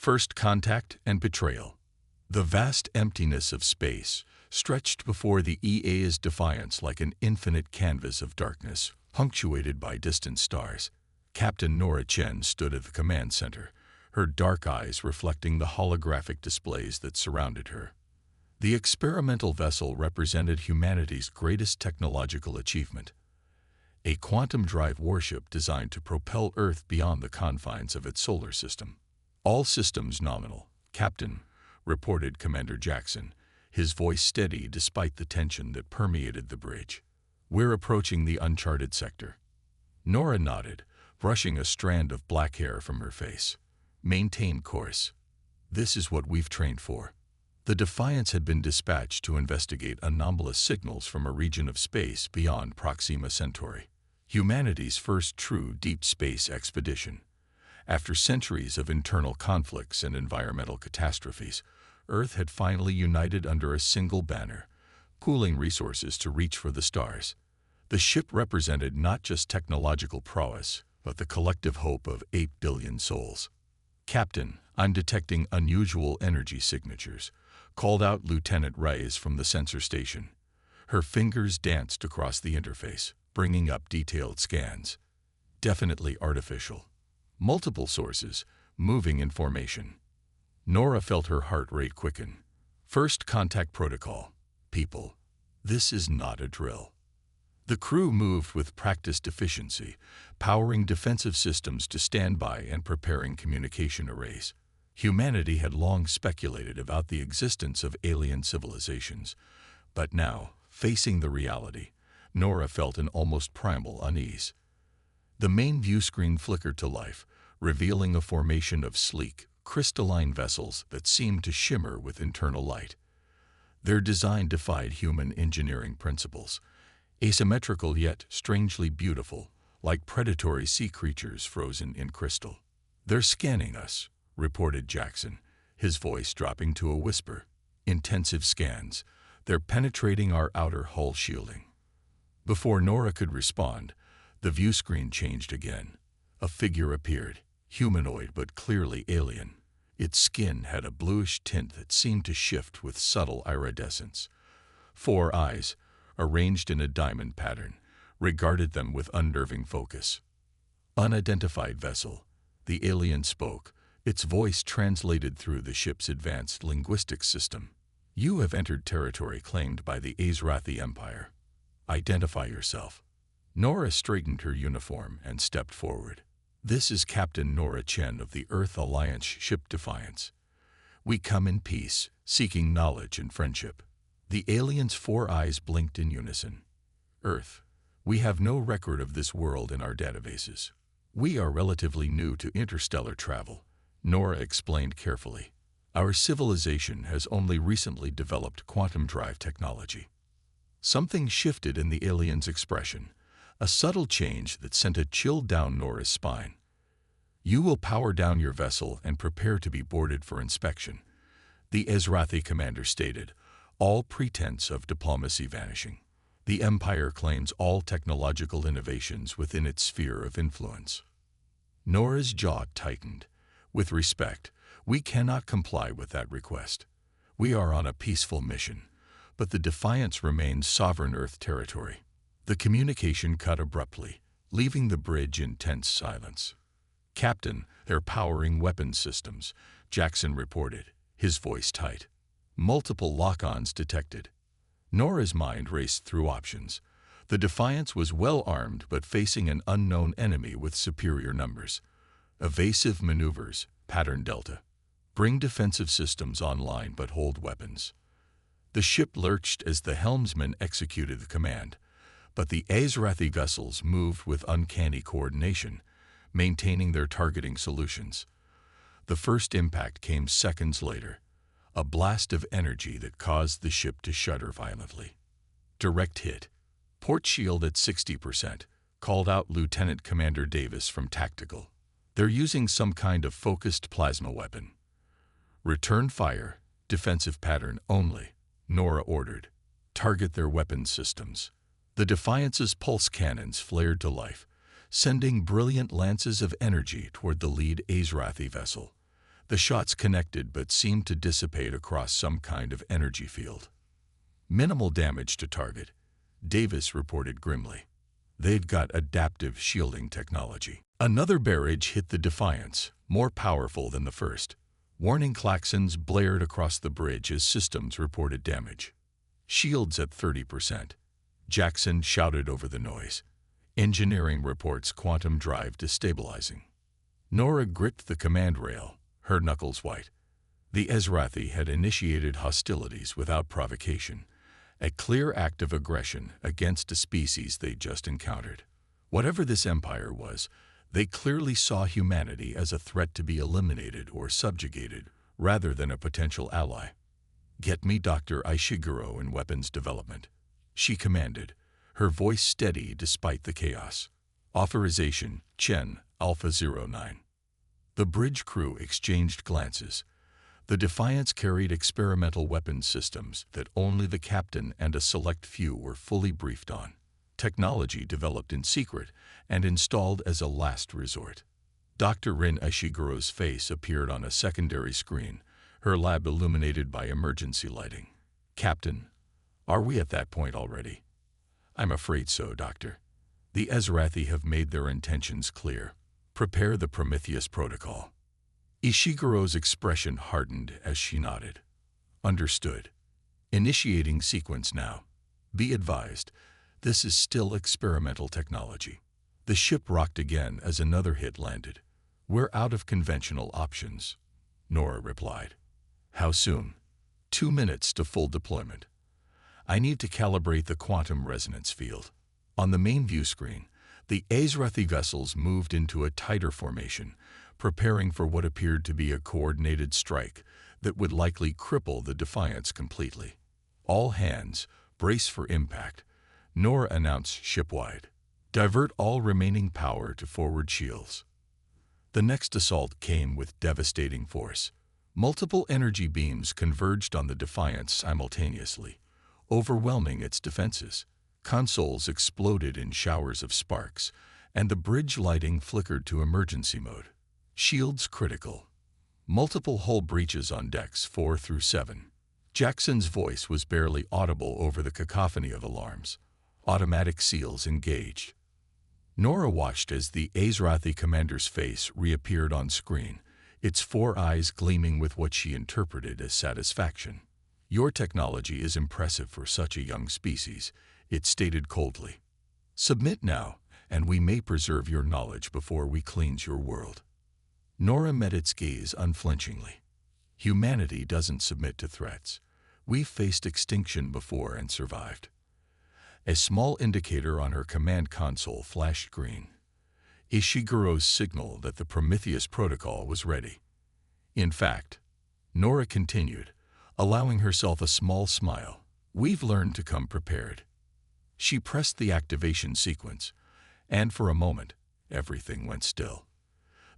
First contact and betrayal. The vast emptiness of space stretched before the EA's defiance like an infinite canvas of darkness, punctuated by distant stars. Captain Nora Chen stood at the command center, her dark eyes reflecting the holographic displays that surrounded her. The experimental vessel represented humanity's greatest technological achievement, a quantum-drive warship designed to propel Earth beyond the confines of its solar system. All systems nominal, Captain, reported Commander Jackson, his voice steady despite the tension that permeated the bridge. We're approaching the uncharted sector. Nora nodded, brushing a strand of black hair from her face. Maintain course. This is what we've trained for. The Defiance had been dispatched to investigate anomalous signals from a region of space beyond Proxima Centauri, humanity's first true deep space expedition. After centuries of internal conflicts and environmental catastrophes, Earth had finally united under a single banner, pooling resources to reach for the stars. The ship represented not just technological prowess, but the collective hope of 8 billion souls. Captain, I'm detecting unusual energy signatures, called out Lieutenant Reyes from the sensor station. Her fingers danced across the interface, bringing up detailed scans. Definitely artificial. Multiple sources, moving in formation. Nora felt her heart rate quicken. First contact protocol. People, this is not a drill. The crew moved with practiced efficiency, powering defensive systems to stand by and preparing communication arrays. Humanity had long speculated about the existence of alien civilizations, but now, facing the reality, Nora felt an almost primal unease. The main view screen flickered to life, revealing a formation of sleek, crystalline vessels that seemed to shimmer with internal light. Their design defied human engineering principles, asymmetrical yet strangely beautiful, like predatory sea creatures frozen in crystal. They're scanning us, reported Jackson, his voice dropping to a whisper. Intensive scans. They're penetrating our outer hull shielding. Before Nora could respond, the view screen changed again. A figure appeared, humanoid but clearly alien. Its skin had a bluish tint that seemed to shift with subtle iridescence. 4 eyes, arranged in a diamond pattern, regarded them with unnerving focus. Unidentified vessel, the alien spoke, its voice translated through the ship's advanced linguistic system. You have entered territory claimed by the Azrathi Empire. Identify yourself. Nora straightened her uniform and stepped forward. This is Captain Nora Chen of the Earth Alliance ship Defiance. We come in peace, seeking knowledge and friendship. The alien's 4 eyes blinked in unison. Earth, we have no record of this world in our databases. We are relatively new to interstellar travel, Nora explained carefully. Our civilization has only recently developed quantum drive technology. Something shifted in the alien's expression, a subtle change that sent a chill down Nora's spine. You will power down your vessel and prepare to be boarded for inspection, the Azrathi commander stated, all pretense of diplomacy vanishing. The Empire claims all technological innovations within its sphere of influence. Nora's jaw tightened. With respect, we cannot comply with that request. We are on a peaceful mission, but the Defiance remains sovereign Earth territory. The communication cut abruptly, leaving the bridge in tense silence. Captain, they're powering weapons systems, Jackson reported, his voice tight. Multiple lock-ons detected. Nora's mind raced through options. The Defiance was well armed but facing an unknown enemy with superior numbers. Evasive maneuvers, pattern delta. Bring defensive systems online but hold weapons. The ship lurched as the helmsman executed the command, but the Azrathi vessels moved with uncanny coordination, maintaining their targeting solutions. The first impact came seconds later, a blast of energy that caused the ship to shudder violently. Direct hit. Port shield at 60%, called out Lieutenant Commander Davis from Tactical. They're using some kind of focused plasma weapon. Return fire, defensive pattern only, Nora ordered. Target their weapons systems. The Defiance's pulse cannons flared to life, sending brilliant lances of energy toward the lead Azrathi vessel. The shots connected but seemed to dissipate across some kind of energy field. Minimal damage to target, Davis reported grimly. They'd got adaptive shielding technology. Another barrage hit the Defiance, more powerful than the first. Warning klaxons blared across the bridge as systems reported damage. Shields at 30%. Jackson shouted over the noise. Engineering reports quantum drive destabilizing. Nora gripped the command rail, her knuckles white. The Ezrathi had initiated hostilities without provocation, a clear act of aggression against a species they'd just encountered. Whatever this empire was, they clearly saw humanity as a threat to be eliminated or subjugated, rather than a potential ally. "Get me Dr. Ishiguro in weapons development," she commanded, her voice steady despite the chaos. "Authorization, Chen, Alpha 09. The bridge crew exchanged glances. The Defiance carried experimental weapons systems that only the captain and a select few were fully briefed on. Technology developed in secret and installed as a last resort. Dr. Rin Ishiguro's face appeared on a secondary screen, her lab illuminated by emergency lighting. "Captain, are we at that point already?" "I'm afraid so, Doctor. The Ezrathi have made their intentions clear. Prepare the Prometheus Protocol." Ishiguro's expression hardened as she nodded. "Understood. Initiating sequence now. Be advised, this is still experimental technology." The ship rocked again as another hit landed. "We're out of conventional options," Nora replied. "How soon?" 2 minutes to full deployment. "I need to calibrate the quantum resonance field." On the main view screen, the Ezrathi vessels moved into a tighter formation, preparing for what appeared to be a coordinated strike that would likely cripple the Defiance completely. "All hands, brace for impact," Nora announced shipwide. "Divert all remaining power to forward shields." The next assault came with devastating force. Multiple energy beams converged on the Defiance simultaneously, overwhelming its defenses. Consoles exploded in showers of sparks, and the bridge lighting flickered to emergency mode. Shields critical. Multiple hull breaches on decks 4 through 7. Jackson's voice was barely audible over the cacophony of alarms. Automatic seals engaged. Nora watched as the Ezrathi commander's face reappeared on screen, its 4 eyes gleaming with what she interpreted as satisfaction. "Your technology is impressive for such a young species," it stated coldly. "Submit now, and we may preserve your knowledge before we cleanse your world." Nora met its gaze unflinchingly. "Humanity doesn't submit to threats. We've faced extinction before and survived." A small indicator on her command console flashed green. Ishiguro's signal that the Prometheus Protocol was ready. "In fact," Nora continued, allowing herself a small smile, "we've learned to come prepared." She pressed the activation sequence, and for a moment, everything went still.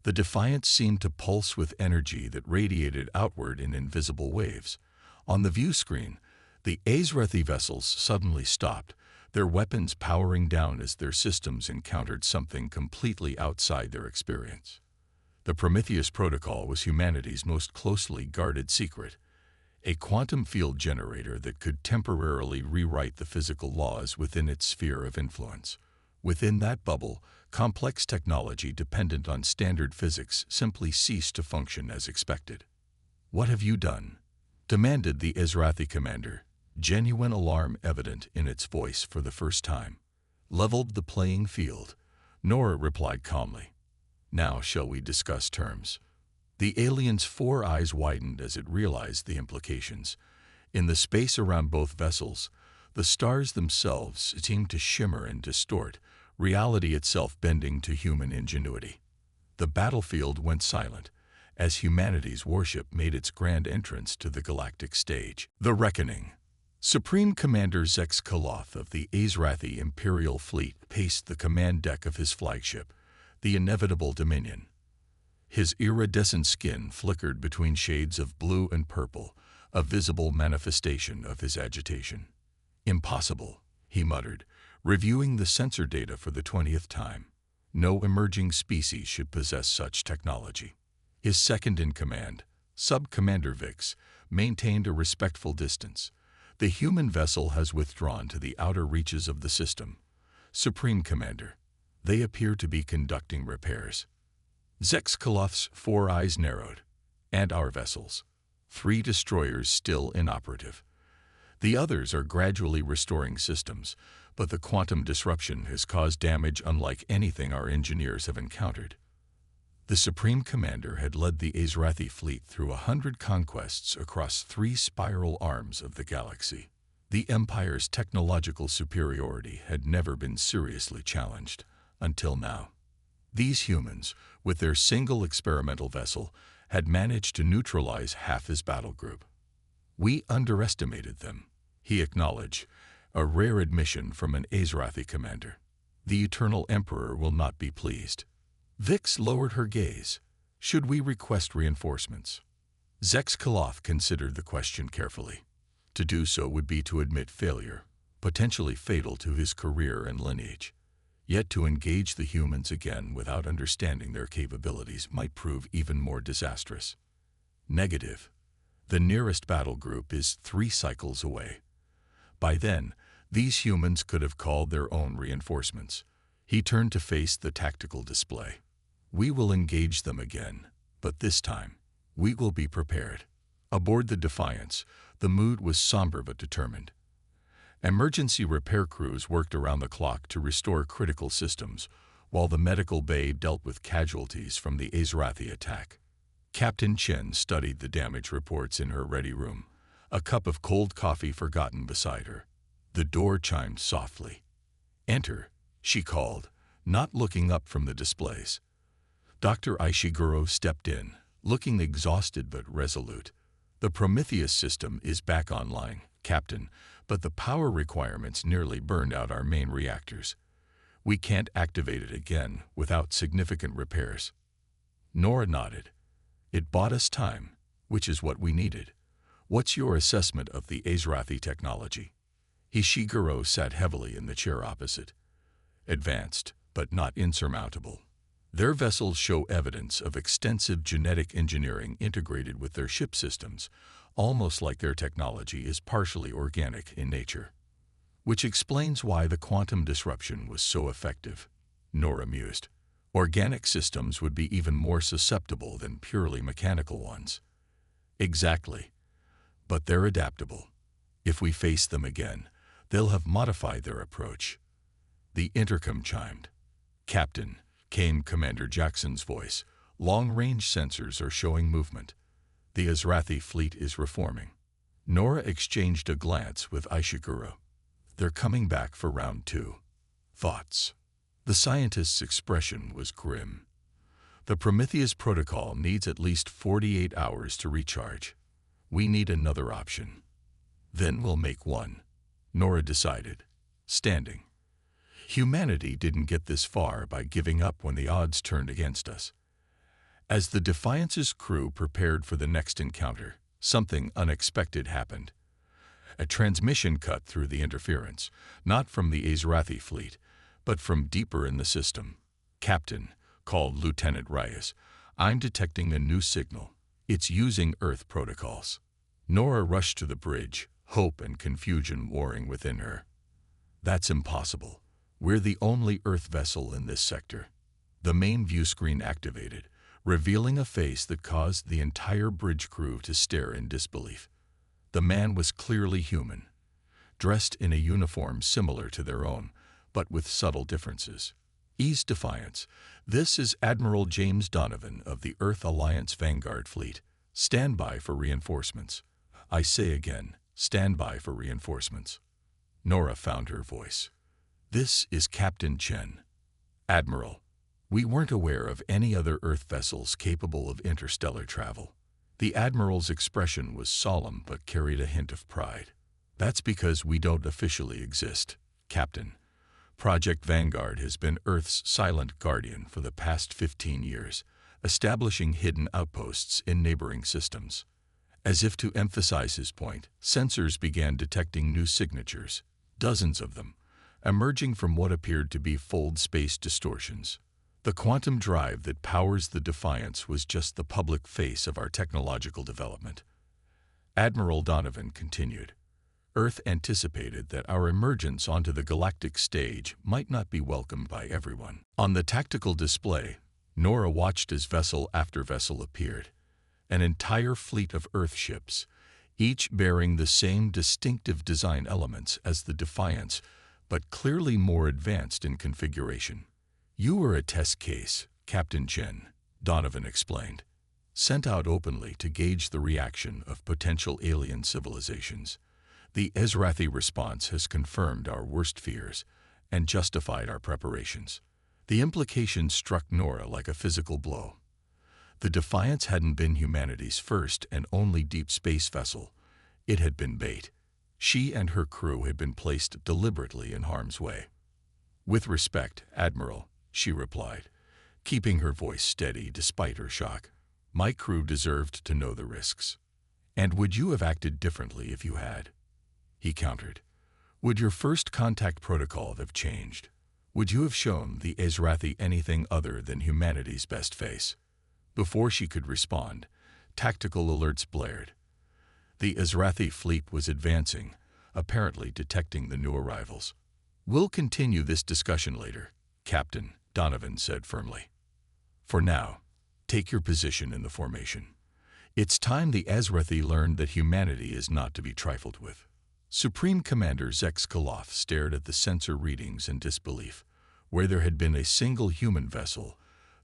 The Defiance seemed to pulse with energy that radiated outward in invisible waves. On the view screen, the Ezrathi vessels suddenly stopped, their weapons powering down as their systems encountered something completely outside their experience. The Prometheus Protocol was humanity's most closely guarded secret, a quantum field generator that could temporarily rewrite the physical laws within its sphere of influence. Within that bubble, complex technology dependent on standard physics simply ceased to function as expected. "What have you done?" demanded the Ezrathi commander, genuine alarm evident in its voice for the first time. "Leveled the playing field," Nora replied calmly. "Now shall we discuss terms?" The alien's 4 eyes widened as it realized the implications. In the space around both vessels, the stars themselves seemed to shimmer and distort, reality itself bending to human ingenuity. The battlefield went silent as humanity's warship made its grand entrance to the galactic stage. The Reckoning. Supreme Commander Zex Kaloth of the Ezrathi Imperial Fleet paced the command deck of his flagship, the Inevitable Dominion. His iridescent skin flickered between shades of blue and purple, a visible manifestation of his agitation. "Impossible," he muttered, reviewing the sensor data for the 20th time. "No emerging species should possess such technology." His second-in-command, Sub-Commander Vix, maintained a respectful distance. The human vessel has withdrawn to the outer reaches of the system. Supreme Commander, they appear to be conducting repairs. Zexkalov's 4 eyes narrowed. And our vessels. 3 destroyers still inoperative. The others are gradually restoring systems, but the quantum disruption has caused damage unlike anything our engineers have encountered. The Supreme Commander had led the Azrathi fleet through 100 conquests across 3 spiral arms of the galaxy. The Empire's technological superiority had never been seriously challenged, until now. These humans, with their single experimental vessel, had managed to neutralize half his battle group. We underestimated them, he acknowledged, a rare admission from an Azrathi commander. The Eternal Emperor will not be pleased. Vix lowered her gaze. Should we request reinforcements? Zexkalov considered the question carefully. To do so would be to admit failure, potentially fatal to his career and lineage. Yet to engage the humans again without understanding their capabilities might prove even more disastrous. Negative. The nearest battle group is 3 cycles away. By then, these humans could have called their own reinforcements. He turned to face the tactical display. We will engage them again, but this time, we will be prepared. Aboard the Defiance, the mood was somber but determined. Emergency repair crews worked around the clock to restore critical systems, while the medical bay dealt with casualties from the Azrathi attack. Captain Chen studied the damage reports in her ready room, a cup of cold coffee forgotten beside her. The door chimed softly. "Enter," she called, not looking up from the displays. Dr. Ishiguro stepped in, looking exhausted but resolute. "The Prometheus system is back online, Captain, but the power requirements nearly burned out our main reactors. We can't activate it again without significant repairs." Nora nodded. "It bought us time, which is what we needed. What's your assessment of the Azrathi technology?" Ishiguro sat heavily in the chair opposite. "Advanced, but not insurmountable. Their vessels show evidence of extensive genetic engineering integrated with their ship systems, almost like their technology is partially organic in nature. Which explains why the quantum disruption was so effective," Nora mused. "Organic systems would be even more susceptible than purely mechanical ones." "Exactly. But they're adaptable. If we face them again, they'll have modified their approach." The intercom chimed. "Captain," came Commander Jackson's voice, "long-range sensors are showing movement. The Azrathi fleet is reforming." Nora exchanged a glance with Ishiguro. "They're coming back for round 2. Thoughts?" The scientist's expression was grim. "The Prometheus protocol needs at least 48 hours to recharge. We need another option." "Then we'll make one," Nora decided, standing. Humanity didn't get this far by giving up when the odds turned against us. As the Defiance's crew prepared for the next encounter, something unexpected happened. A transmission cut through the interference, not from the Azrathi fleet, but from deeper in the system. "Captain," called Lieutenant Reyes, "I'm detecting a new signal. It's using Earth protocols." Nora rushed to the bridge, hope and confusion warring within her. "That's impossible. We're the only Earth vessel in this sector." The main view screen activated, revealing a face that caused the entire bridge crew to stare in disbelief. The man was clearly human, dressed in a uniform similar to their own, but with subtle differences. "Ease Defiance. This is Admiral James Donovan of the Earth Alliance Vanguard Fleet. Stand by for reinforcements. I say again, stand by for reinforcements." Nora found her voice. "This is Captain Chen. Admiral, we weren't aware of any other Earth vessels capable of interstellar travel." The Admiral's expression was solemn but carried a hint of pride. "That's because we don't officially exist, Captain. Project Vanguard has been Earth's silent guardian for the past 15 years, establishing hidden outposts in neighboring systems." As if to emphasize his point, sensors began detecting new signatures, dozens of them, emerging from what appeared to be fold space distortions. The quantum drive that powers the Defiance was just the public face of our technological development. Admiral Donovan continued. Earth anticipated that our emergence onto the galactic stage might not be welcomed by everyone. On the tactical display, Nora watched as vessel after vessel appeared, an entire fleet of Earth ships, each bearing the same distinctive design elements as the Defiance, but clearly more advanced in configuration. "You were a test case, Captain Chen," Donovan explained, "sent out openly to gauge the reaction of potential alien civilizations. The Ezrathi response has confirmed our worst fears and justified our preparations." The implication struck Nora like a physical blow. The Defiance hadn't been humanity's first and only deep space vessel. It had been bait. She and her crew had been placed deliberately in harm's way. "With respect, Admiral," she replied, keeping her voice steady despite her shock. "My crew deserved to know the risks." "And would you have acted differently if you had?" he countered. "Would your first contact protocol have changed? Would you have shown the Ezrathi anything other than humanity's best face?" Before she could respond, tactical alerts blared. The Ezrathi fleet was advancing, apparently detecting the new arrivals. "We'll continue this discussion later, Captain," Donovan said firmly. "For now, take your position in the formation. It's time the Ezrathi learned that humanity is not to be trifled with." Supreme Commander Zex Kaloth stared at the sensor readings in disbelief. Where there had been a single human vessel,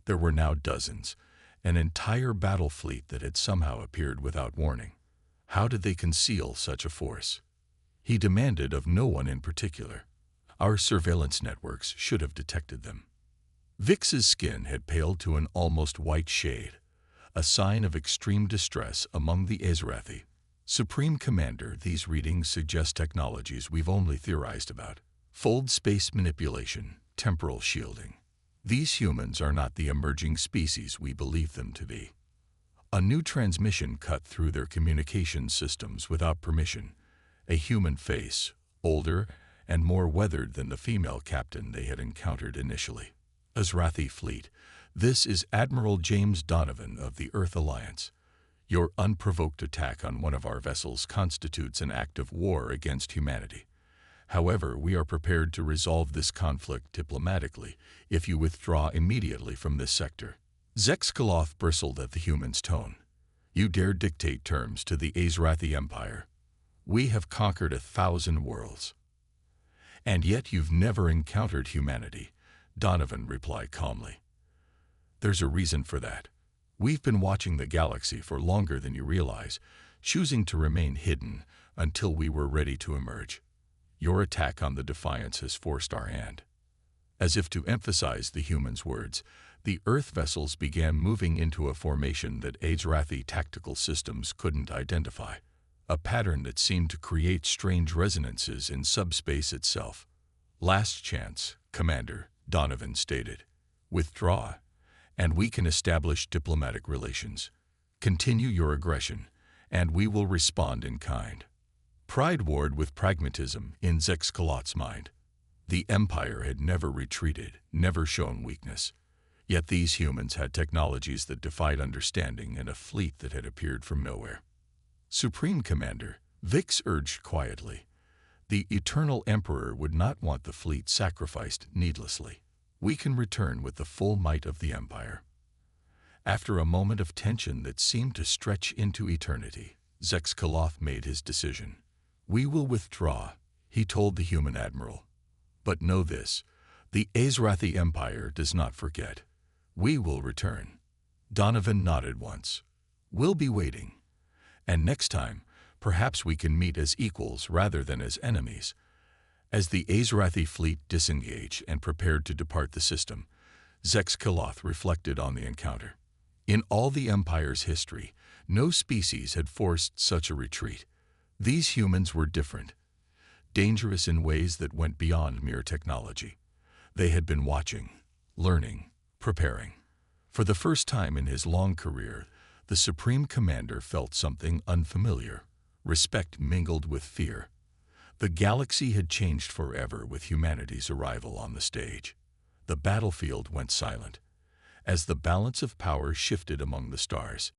there were now dozens, an entire battle fleet that had somehow appeared without warning. How did they conceal such a force? He demanded of no one in particular. Our surveillance networks should have detected them. Vix's skin had paled to an almost white shade, a sign of extreme distress among the Ezrathi. "Supreme Commander, these readings suggest technologies we've only theorized about. Fold space manipulation, temporal shielding. These humans are not the emerging species we believe them to be." A new transmission cut through their communication systems without permission. A human face, older and more weathered than the female captain they had encountered initially. "Ezrathi Fleet, this is Admiral James Donovan of the Earth Alliance. Your unprovoked attack on one of our vessels constitutes an act of war against humanity. However, we are prepared to resolve this conflict diplomatically if you withdraw immediately from this sector." Zex Kaloth bristled at the human's tone. "You dare dictate terms to the Ezrathi Empire? We have conquered 1,000 worlds." "And yet you've never encountered humanity," Donovan replied calmly. "There's a reason for that. We've been watching the galaxy for longer than you realize, choosing to remain hidden until we were ready to emerge. Your attack on the Defiance has forced our hand." As if to emphasize the human's words, the Earth vessels began moving into a formation that Ezrathi tactical systems couldn't identify, a pattern that seemed to create strange resonances in subspace itself. "Last chance, Commander," Donovan stated. "Withdraw, and we can establish diplomatic relations. Continue your aggression, and we will respond in kind." Pride warred with pragmatism in Zex Kaloth's mind. The Empire had never retreated, never shown weakness. Yet these humans had technologies that defied understanding and a fleet that had appeared from nowhere. "Supreme Commander," Vix urged quietly, "the Eternal Emperor would not want the fleet sacrificed needlessly. We can return with the full might of the Empire." After a moment of tension that seemed to stretch into eternity, Zex Kaloth made his decision. "We will withdraw," he told the human admiral. "But know this, the Ezrathi Empire does not forget. We will return." Donovan nodded once. "We'll be waiting. And next time, perhaps we can meet as equals rather than as enemies." As the Ezrathi fleet disengaged and prepared to depart the system, Zex Kaloth reflected on the encounter. In all the Empire's history, no species had forced such a retreat. These humans were different, dangerous in ways that went beyond mere technology. They had been watching, learning, preparing. For the first time in his long career, the Supreme Commander felt something unfamiliar, respect mingled with fear. The galaxy had changed forever with humanity's arrival on the stage. The battlefield went silent. as the balance of power shifted among the stars.